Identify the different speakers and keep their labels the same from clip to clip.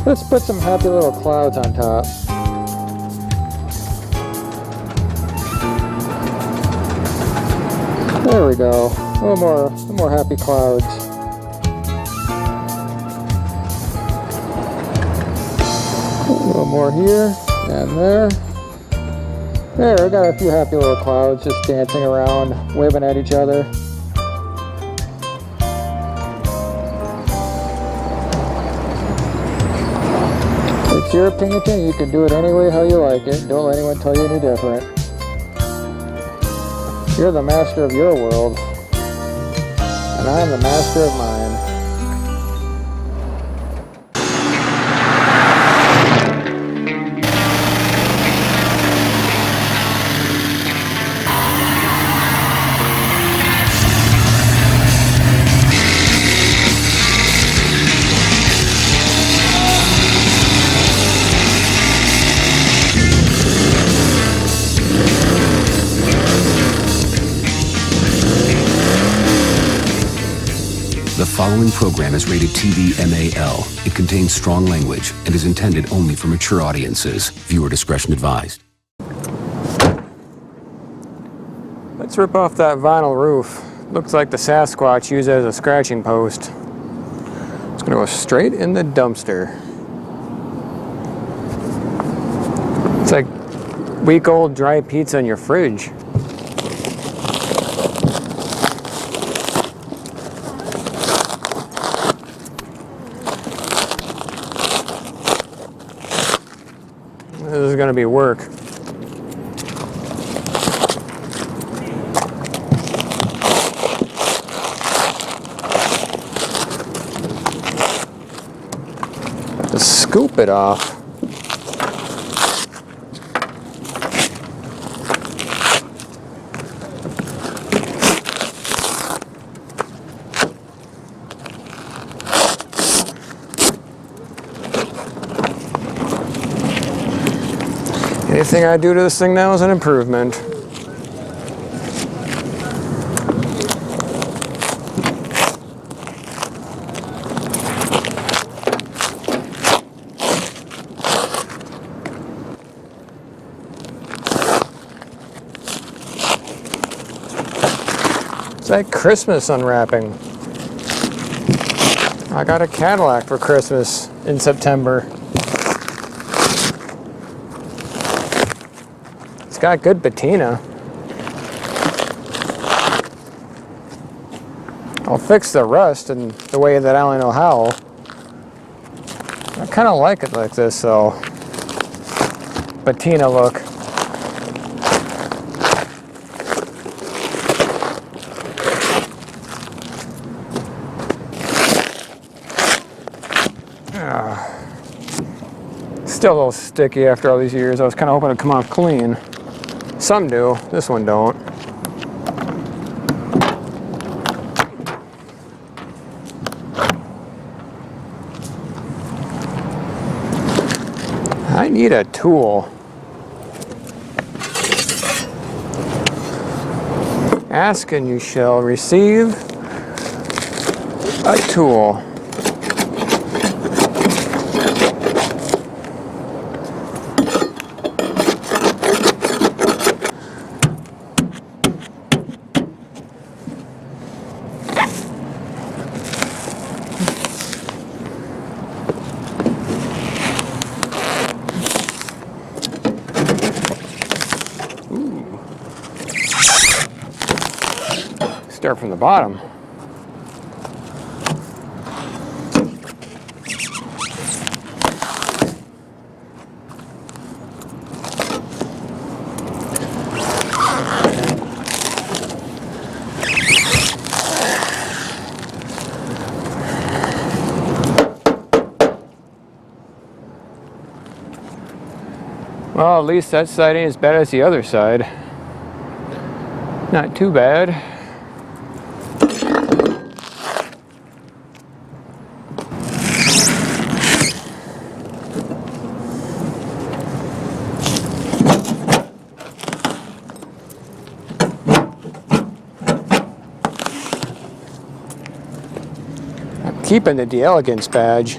Speaker 1: Let's put some happy little clouds on top. There we go. A little more happy clouds. A little more here and there. There, we got a few happy little clouds just dancing around, waving at each other. It's your opinion. You can do it any way how you like it. Don't let anyone tell you any different. You're the master of your world, and I'm the master of mine.
Speaker 2: The following program is rated TV MAL. It contains strong language and is intended only for mature audiences. Viewer discretion advised.
Speaker 1: Let's rip off that vinyl roof. Looks like the Sasquatch used it as a scratching post. It's gonna go straight in the dumpster. It's like week-old dry pizza in your fridge. This is going to be work. To scoop it off. Anything I do to this thing now is an improvement. It's like Christmas unwrapping. I got a Cadillac for Christmas in September. Got good patina. I'll fix the rust and the way that I only know how. I kind of like it like this, so patina look. Still a little sticky after all these years. I was kind of hoping it'd come off clean. Some do, this one don't. I need a tool. Ask and you shall receive a tool. Start from the bottom. Well, at least that side ain't as bad as the other side. Not too bad. I'm keeping the D. elegance badge.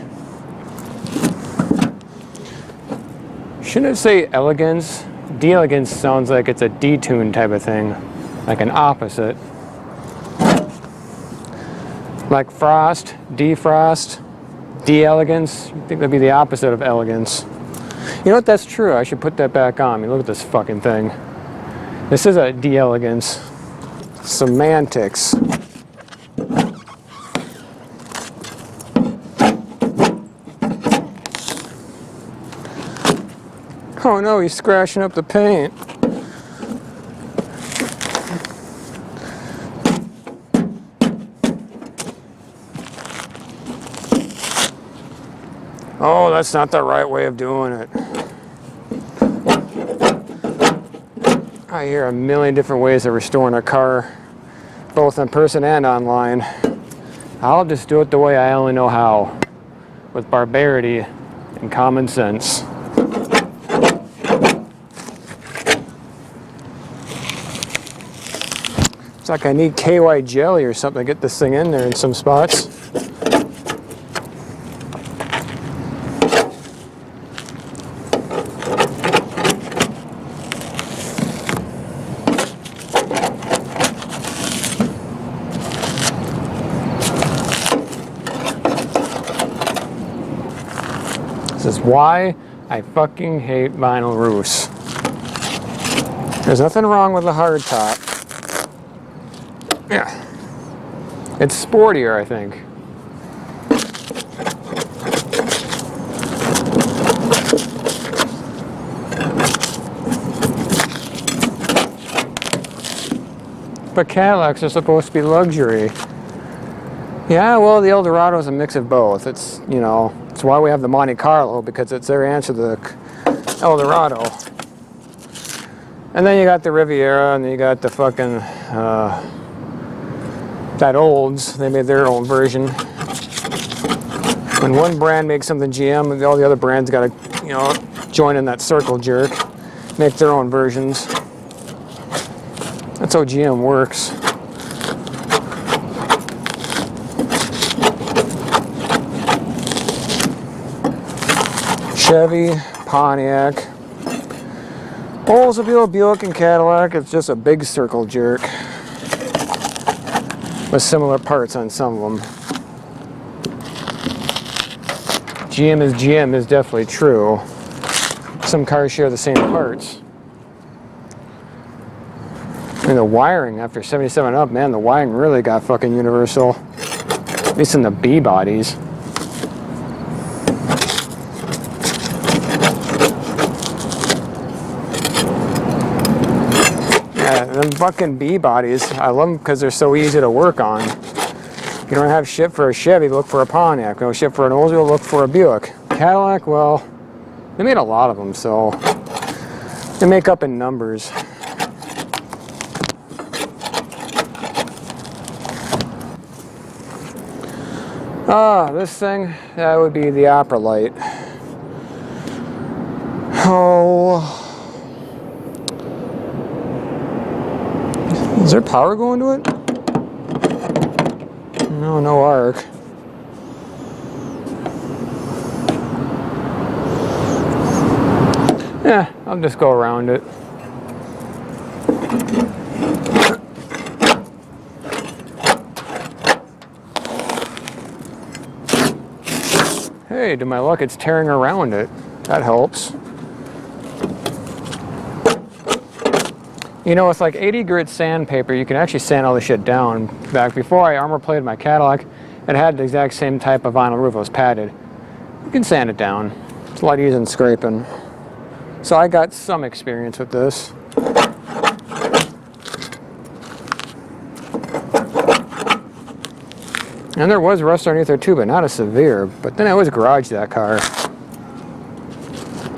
Speaker 1: Shouldn't it say elegance? De-elegance sounds like it's a detuned type of thing, like an opposite. Like frost, defrost, de-elegance. You think that'd be the opposite of elegance. You know what, that's true. I should put that back on. I mean, look at this fucking thing. This is a de-elegance. Semantics. Oh no, he's scratching up the paint. Oh, that's not the right way of doing it. I hear a million different ways of restoring a car, both in person and online. I'll just do it the way I only know how, with barbarity and common sense. It's like I need KY jelly or something to get this thing in there in some spots. This is why I fucking hate vinyl roofs. There's nothing wrong with the hard top. Yeah. It's sportier, I think. But Cadillacs are supposed to be luxury. Yeah, well, the Eldorado is a mix of both. It's, you know, it's why we have the Monte Carlo, because it's their answer to the Eldorado. And then you got the Riviera, and then you got the fucking, that Olds. They made their own version. When one brand makes something GM, all the other brands got to, you know, join in that circle jerk, make their own versions. That's how GM works. Chevy, Pontiac, Oldsmobile, Buick, and Cadillac. It's just a big circle jerk with similar parts on some of them. GM is definitely true. Some cars share the same parts. I mean, the wiring after 77 up, man, the wiring really got fucking universal. At least in the B bodies. Yeah, them fucking B bodies, I love them because they're so easy to work on. If you don't have shit for a Chevy, look for a Pontiac. No shit for an Oldsmobile, look for a Buick. Cadillac, well, they made a lot of them, so they make up in numbers. Ah, this thing, that would be the Opera Light. Oh. Is there power going to it? No, no arc. Yeah, I'll just go around it. Hey, to my luck, it's tearing around it. That helps. You know, with like 80 grit sandpaper, you can actually sand all this shit down. Back before I armor plated my Cadillac, it had the exact same type of vinyl roof. It was padded. You can sand it down. It's a lot easier than scraping. So I got some experience with this. And there was rust underneath there too, but not as severe. But then I always garaged that car.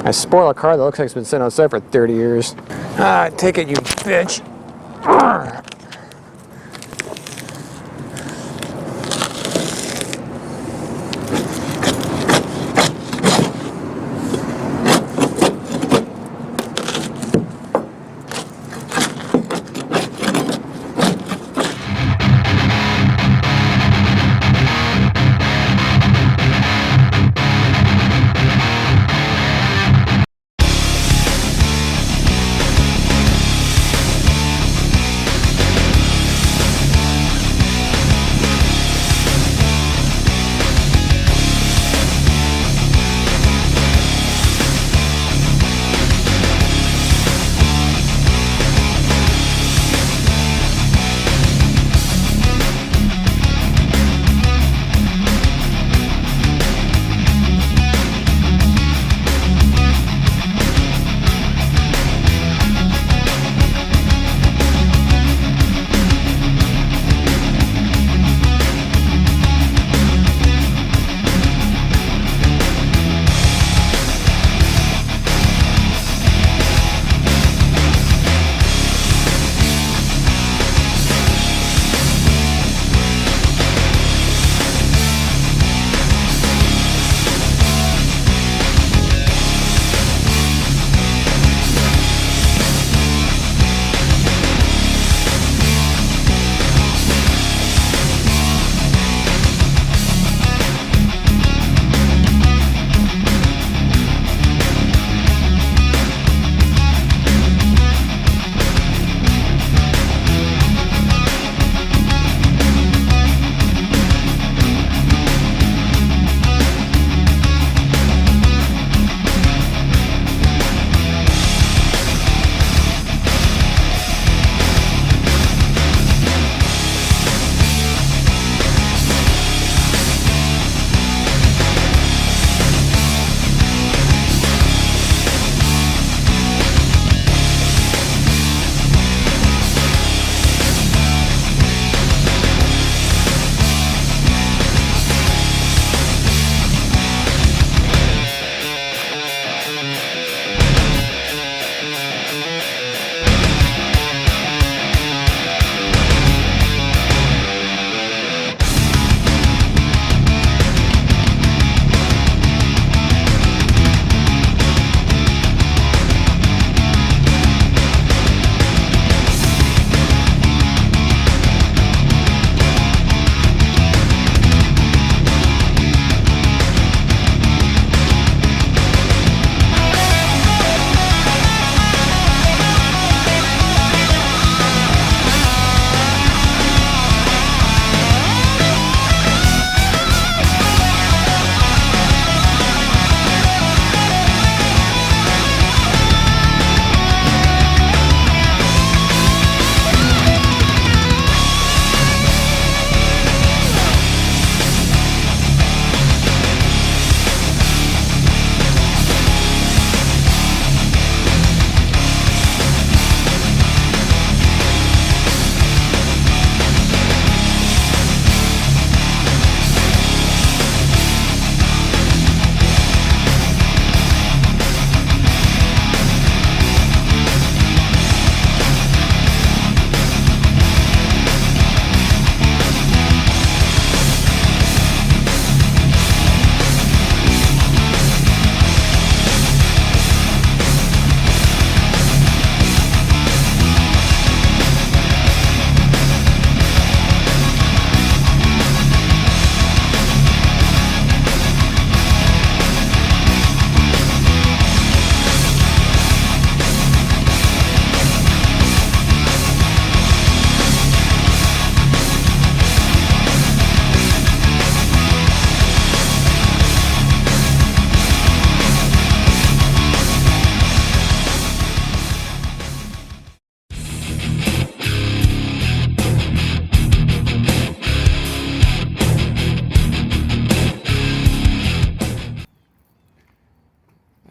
Speaker 1: I spoil a car that looks like it's been sitting outside for 30 years. Ah, take it, you bitch. Arrgh.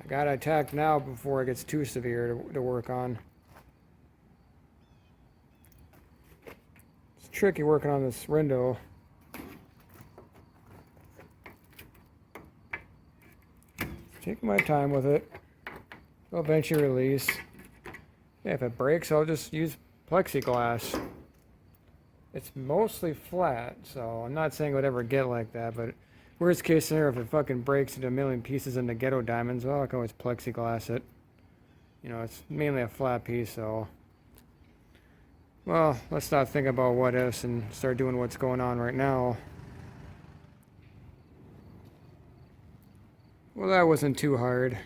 Speaker 1: I gotta attack now before it gets too severe to work on. It's tricky working on this window. Taking my time with it. It'll eventually release. Yeah, if it breaks, I'll just use plexiglass. It's mostly flat, so I'm not saying it would ever get like that, but worst case scenario, if it fucking breaks into a million pieces into ghetto diamonds, well, I can always plexiglass it. You know, it's mainly a flat piece, so... Well, let's not think about what ifs and start doing what's going on right now. Well, that wasn't too hard.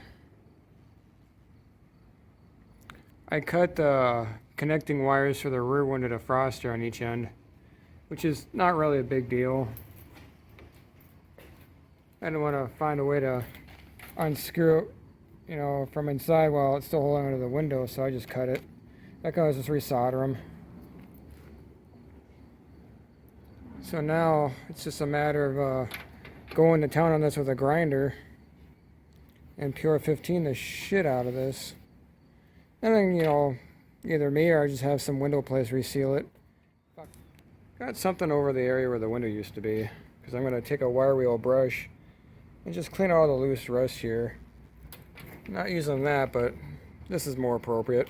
Speaker 1: I cut the connecting wires for the rear window defroster on each end, which is not really a big deal. I didn't want to find a way to unscrew it, you know, from inside while it's still holding onto the window, so I just cut it. I can always just resolder them. So now it's just a matter of going to town on this with a grinder and pure 15 the shit out of this. And then, you know, either me or I just have some window place reseal it. Got something over the area where the window used to be, because I'm going to take a wire wheel brush and just clean all the loose rust here. Not using that, but this is more appropriate.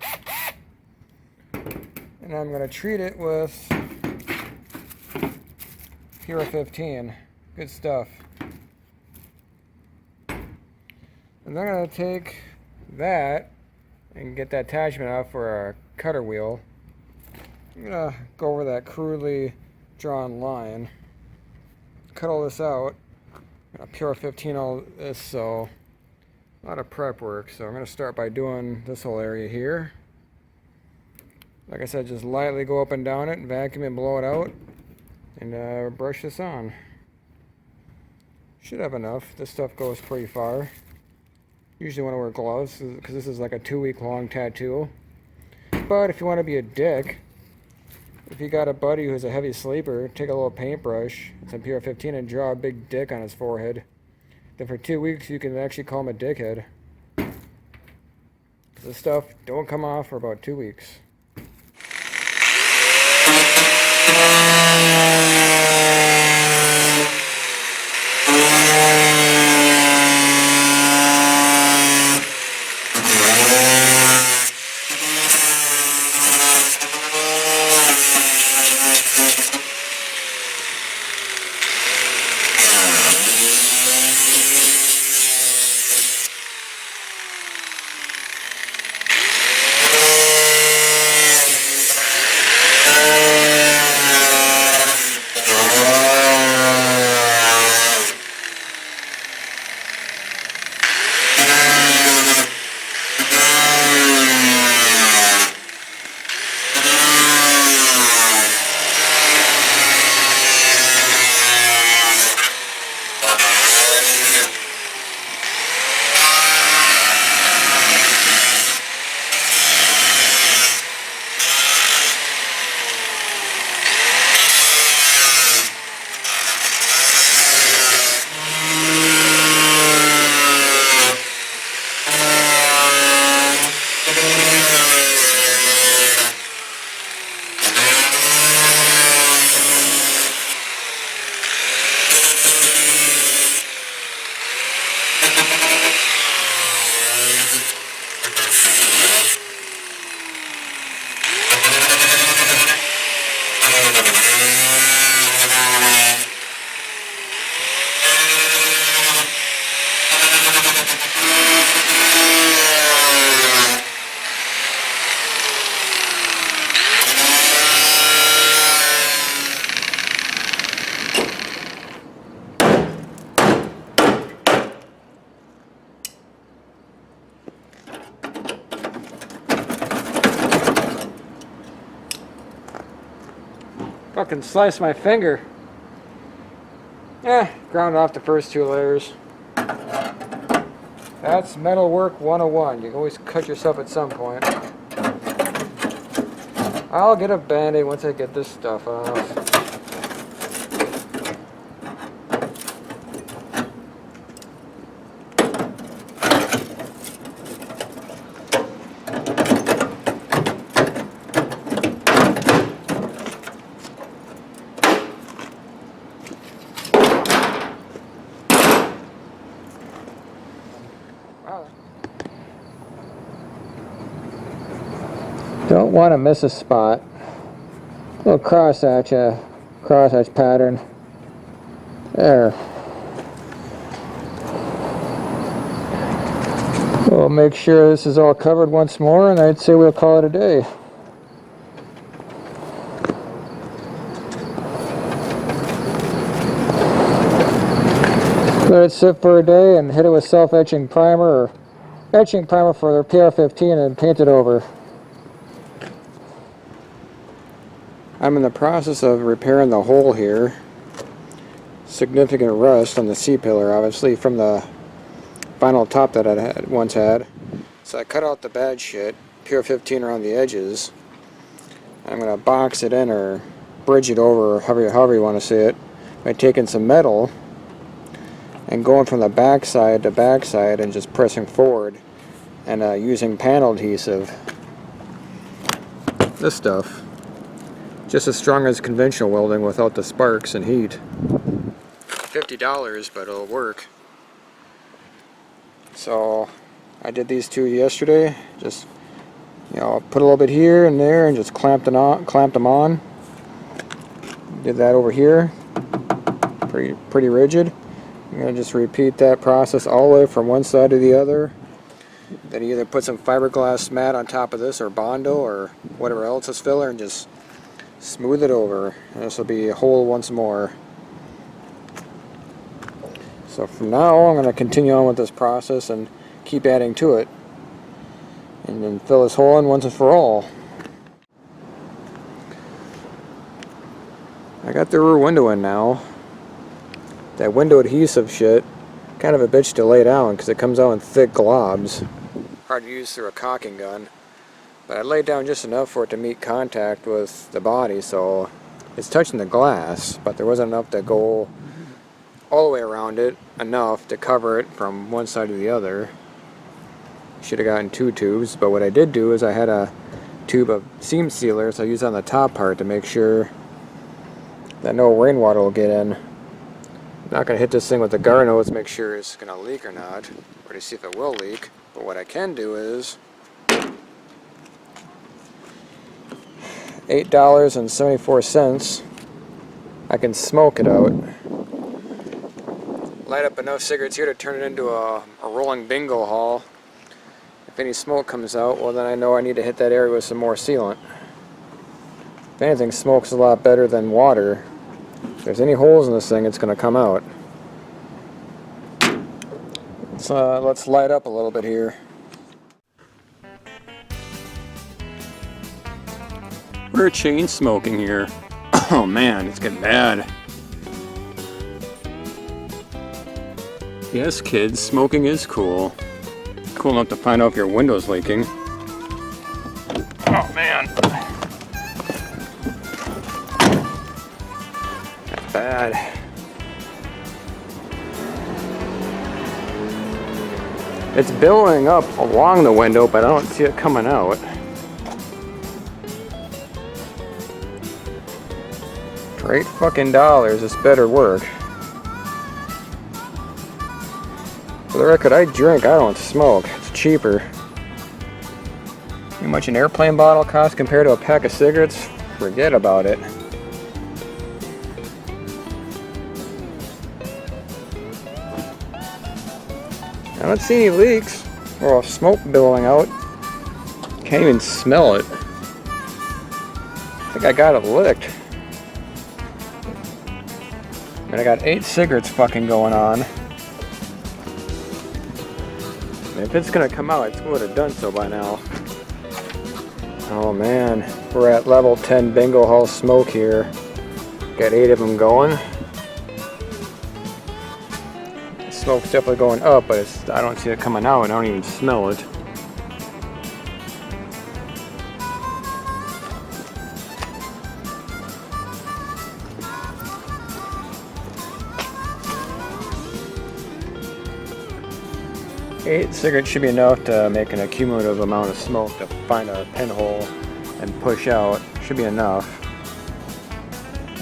Speaker 1: And I'm going to treat it with pure 15. Good stuff. And then I'm going to take that and get that attachment out for a cutter wheel. I'm going to go over that crudely drawn line. Cut all this out. I'm going to pure 15 all this, so a lot of prep work. So I'm going to start by doing this whole area here. Like I said, just lightly go up and down it and vacuum and blow it out. And brush this on. Should have enough. This stuff goes pretty far. Usually want to wear gloves because this is like a 2-week-long tattoo. But if you want to be a dick, if you got a buddy who's a heavy sleeper, take a little paintbrush, some pure 15, and draw a big dick on his forehead. Then for 2 weeks you can actually call him a dickhead. This stuff don't come off for about 2 weeks. Fucking slice my finger. Ground off the first 2 layers. That's metalwork 101. You can always cut yourself at some point. I'll get a band-aid once I get this stuff off. Don't want to miss a spot. Little crosshatch pattern. There. We'll make sure this is all covered once more, and I'd say we'll call it a day. Let it sit for a day and hit it with self-etching primer or etching primer for their PR15 and paint it over. I'm in the process of repairing the hole here. Significant rust on the C-pillar, obviously, from the vinyl top that I once had. So I cut out the bad shit, PR15 around the edges. I'm going to box it in or bridge it over, however you want to say it, by taking some metal and going from the backside to backside and just pressing forward and using panel adhesive. This stuff, just as strong as conventional welding without the sparks and heat. $50, but it'll work. So I did these two yesterday. Just, you know, put a little bit here and there and just clamped them on. Did that over here. Pretty rigid. I'm going to just repeat that process all the way from one side to the other. Then either put some fiberglass mat on top of this or Bondo or whatever else is filler and just smooth it over. And this will be a hole once more. So from now I'm going to continue on with this process and keep adding to it. And then fill this hole in once and for all. I got the rear window in now. That window adhesive shit, kind of a bitch to lay down because it comes out in thick globs. Hard to use through a caulking gun. But I laid down just enough for it to meet contact with the body, so it's touching the glass, but there wasn't enough to go all the way around it, enough to cover it from one side to the other. Should have gotten 2 tubes, but what I did do is I had a tube of seam sealer, so I used on the top part to make sure that no rainwater will get in. Not going to hit this thing with the garden hose to make sure it's going to leak or not, or to see if it will leak. But what I can do is $8.74. I can smoke it out. Light up enough cigarettes here to turn it into a rolling bingo hall. If any smoke comes out, well then I know I need to hit that area with some more sealant. If anything, smoke's a lot better than water. If there's any holes in this thing, it's going to come out. Let's light up a little bit here. We're chain smoking here. Oh man, it's getting bad. Yes, kids, smoking is cool. Cool enough to find out if your window's leaking. Oh man. That's bad. It's billowing up along the window, but I don't see it coming out. For $8 this better work. For the record, I drink, I don't smoke. It's cheaper. How much an airplane bottle costs compared to a pack of cigarettes? Forget about it. I don't see any leaks or smoke billowing out. Can't even smell it. I think I got it licked. I mean, I got 8 cigarettes fucking going on. And if it's gonna come out, it would have done so by now. Oh man, we're at level 10 bingo hall smoke here. Got 8 of them going. The smoke's definitely going up, but I don't see it coming out, and I don't even smell it. Eight cigarettes should be enough to make an accumulative amount of smoke to find a pinhole and push out. Should be enough.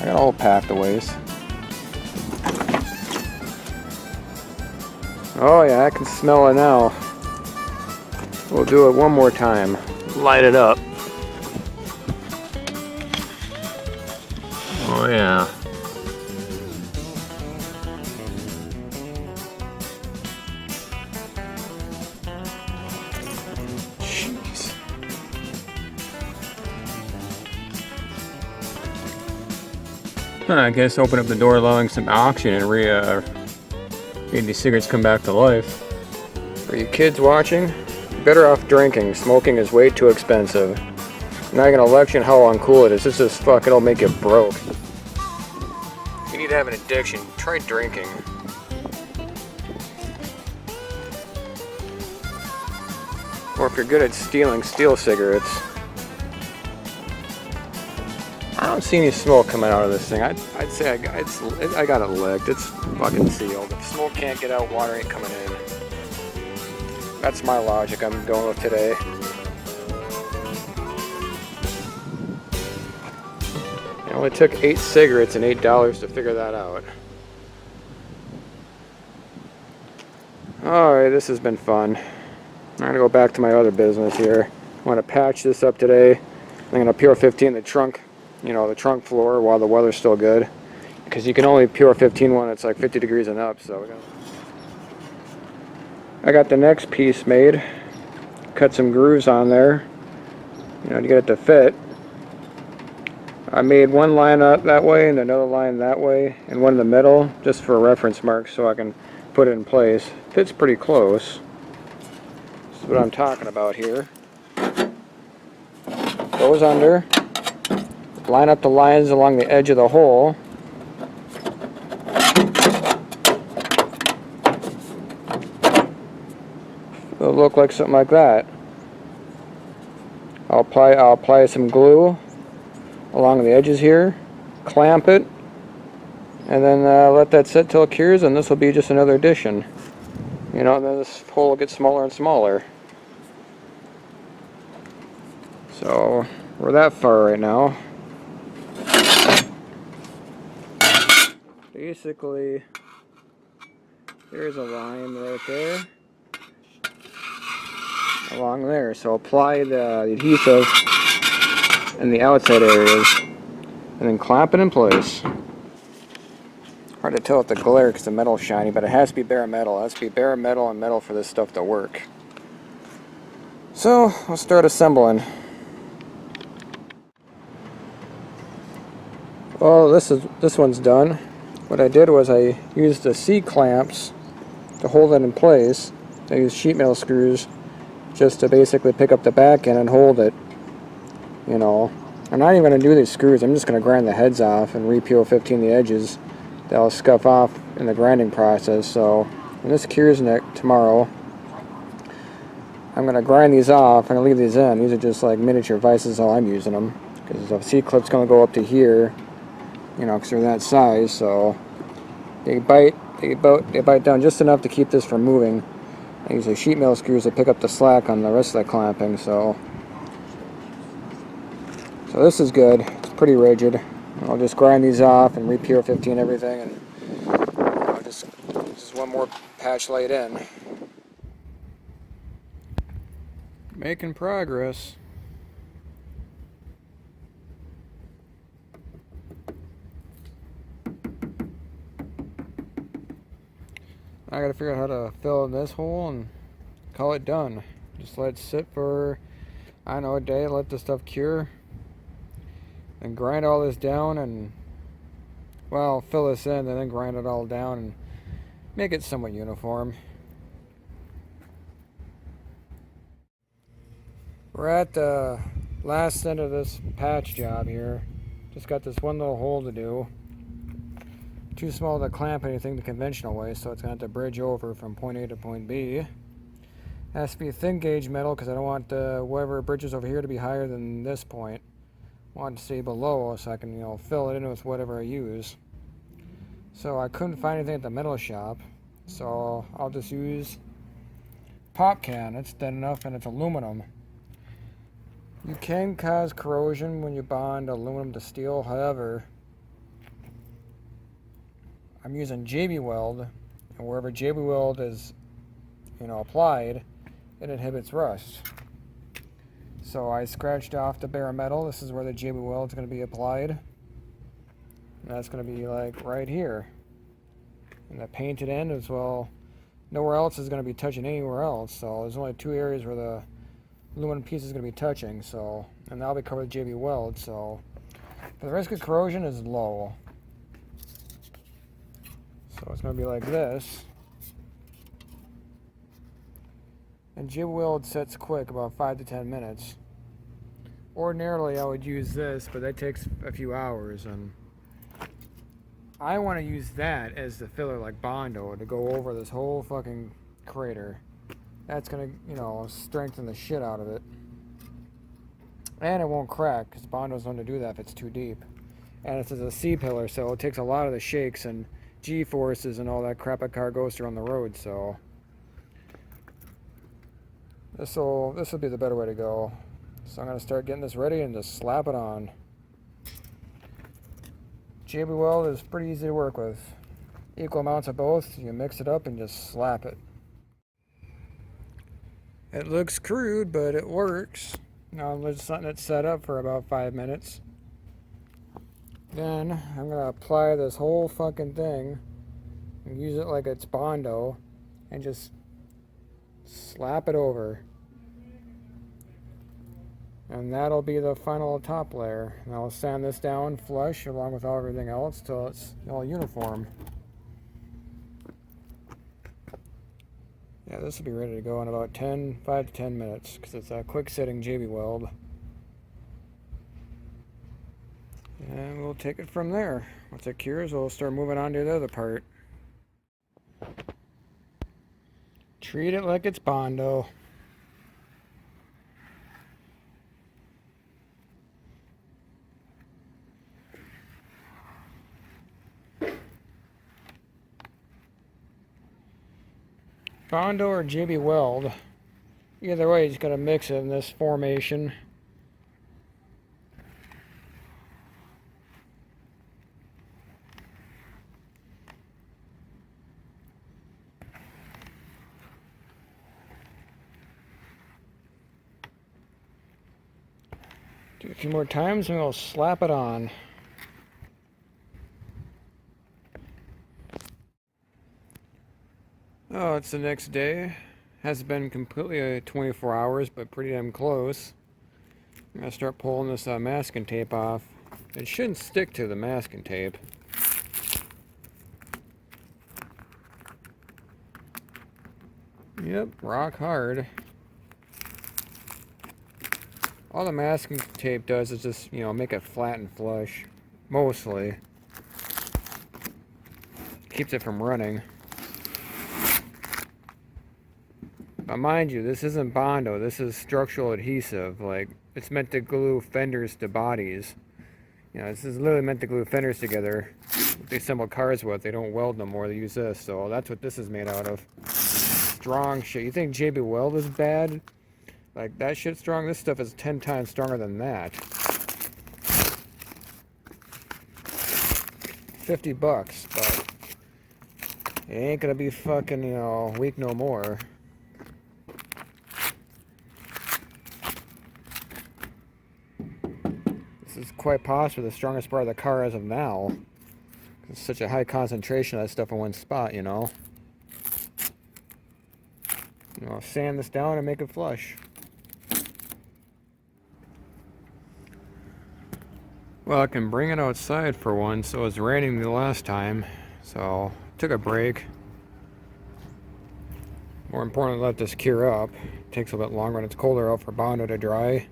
Speaker 1: I got a whole pack to waste. Oh yeah, I can smell it now. We'll do it one more time. Light it up. Oh yeah. Jeez. I guess open up the door allowing some oxygen and made these cigarettes come back to life. For you kids watching, you're better off drinking. Smoking is way too expensive. I'm not gonna lecture how uncool it is. This is fucking, it'll make you broke. If you need to have an addiction, try drinking. Or if you're good at stealing, steal cigarettes. I don't see any smoke coming out of this thing. I'd say I got it licked. It's fucking sealed. If smoke can't get out, water ain't coming in. That's my logic I'm going with today. It only took 8 cigarettes and $8 to figure that out. Alright, this has been fun. I'm going to go back to my other business here. I want to patch this up today. I'm going to pure 15 the trunk, the trunk floor while the weather's still good. Because you can only pure 15 when it's like 50 degrees and up. So I got the next piece made. Cut some grooves on there, to get it to fit. I made one line out that way and another line that way and one in the middle just for a reference mark so I can put it in place. Fits pretty close. This is what I'm talking about here. Goes under. Line up the lines along the edge of the hole. It'll look like something like that. I'll apply some glue along the edges here, clamp it, and then let that sit till it cures, and this will be just another addition. And then this hole will get smaller and smaller. So we're that far right now. Basically, there's a line right there, along there. So apply the adhesive in the outside areas, and then clamp it in place. Hard to tell with the glare because the metal's shiny, but it has to be bare metal. It has to be bare metal and metal for this stuff to work. So I'll start assembling. Well, this one's done. What I did was I used the C-clamps to hold it in place. I used sheet metal screws just to basically pick up the back end and hold it. I'm not even going to do these screws. I'm just going to grind the heads off and re-peel 15 the edges. That'll scuff off in the grinding process. So when this cures tomorrow, I'm going to grind these off. I'm going to leave these in. These are just like miniature vices how I'm using them. Because the C-clip's going to go up to here, because they're that size. So they bite down just enough to keep this from moving. I use the sheet metal screws to pick up the slack on the rest of the clamping. So this is good. It's pretty rigid. I'll just grind these off and re-pure 15 everything, and just one more patch laid in. Making progress. I gotta figure out how to fill in this hole and call it done. Just let it sit for, a day, let the stuff cure. And grind all this down and, fill this in and then grind it all down and make it somewhat uniform. We're at the last end of this patch job here. Just got this one little hole to do. Too small to clamp anything the conventional way, so it's going to have to bridge over from point A to point B. It has to be thin gauge metal because I don't want whatever bridges over here to be higher than this point. I want it to stay below so I can fill it in with whatever I use. So I couldn't find anything at the metal shop, so I'll just use pop can. It's thin enough and it's aluminum. You can cause corrosion when you bond aluminum to steel. However, I'm using JB Weld, and wherever JB Weld is, applied, it inhibits rust. So I scratched off the bare metal. This is where the JB Weld is going to be applied. And that's going to be like right here. And the painted end as well. Nowhere else is going to be touching anywhere else. So there's only 2 areas where the aluminum piece is going to be touching. So, and that'll be covered with JB Weld. So the risk of corrosion is low. So it's going to be like this. And JB Weld sets quick, about 5 to 10 minutes. Ordinarily I would use this, but that takes a few hours, and I want to use that as the filler like Bondo to go over this whole fucking crater. That's gonna, you know, strengthen the shit out of it. And it won't crack, because Bondo's known to do that if it's too deep. And it's a C-pillar, so it takes a lot of the shakes and G-forces and all that crap a car goes through on the road, so this will be the better way to go. So I'm going to start getting this ready and just slap it on. JB Weld is pretty easy to work with. Equal amounts of both. You mix it up and just slap it. It looks crude, but it works. Now I'm just letting it set up for about 5 minutes. Then I'm going to apply this whole fucking thing and use it like it's Bondo and just slap it over. And that'll be the final top layer. And I'll sand this down flush along with everything else till it's all uniform. Yeah, this will be ready to go in about 5 to 10 minutes because it's a quick setting JB Weld. And we'll take it from there. Once it cures, we'll start moving on to the other part. Treat it like it's Bondo. Bondo or JB Weld. Either way, you just gotta mix it in this formation. Do a few more times and we'll slap it on. Oh, it's the next day. Hasn't been completely 24 hours, but pretty damn close. I'm gonna start pulling this masking tape off. It shouldn't stick to the masking tape. Yep, rock hard. All the masking tape does is just, you know, make it flat and flush. Mostly. Keeps it from running. But mind you, this isn't Bondo, this is structural adhesive. Like, it's meant to glue fenders to bodies. You know, this is literally meant to glue fenders together. They assemble cars with, they don't weld no more, they use this. So that's what this is made out of. Strong shit. You think JB Weld is bad? Like, that shit's strong? This stuff is 10 times stronger than that. $50, but it ain't gonna be fucking, you know, weak no more. This is quite possibly the strongest part of the car as of now. It's such a high concentration of that stuff in one spot, you know. You know, sand this down and make it flush. Well, I can bring it outside for one, so it was raining the last time, so took a break. More importantly, let this cure up. It takes a bit longer when it's colder out for Bondo to dry.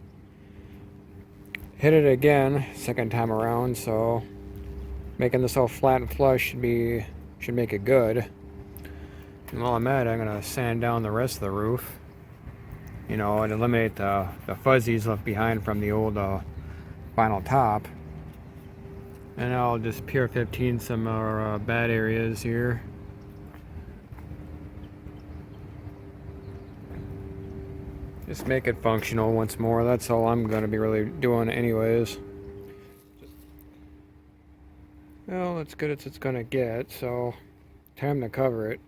Speaker 1: Hit it again, second time around, so making this all flat and flush should make it good. And while I'm at it, I'm gonna sand down the rest of the roof, you know, and eliminate the fuzzies left behind from the old vinyl top. And I'll just PR15 some bad areas here. Just make it functional once more. That's all I'm going to be really doing anyways. Well, that's good as it's going to get, so time to cover it.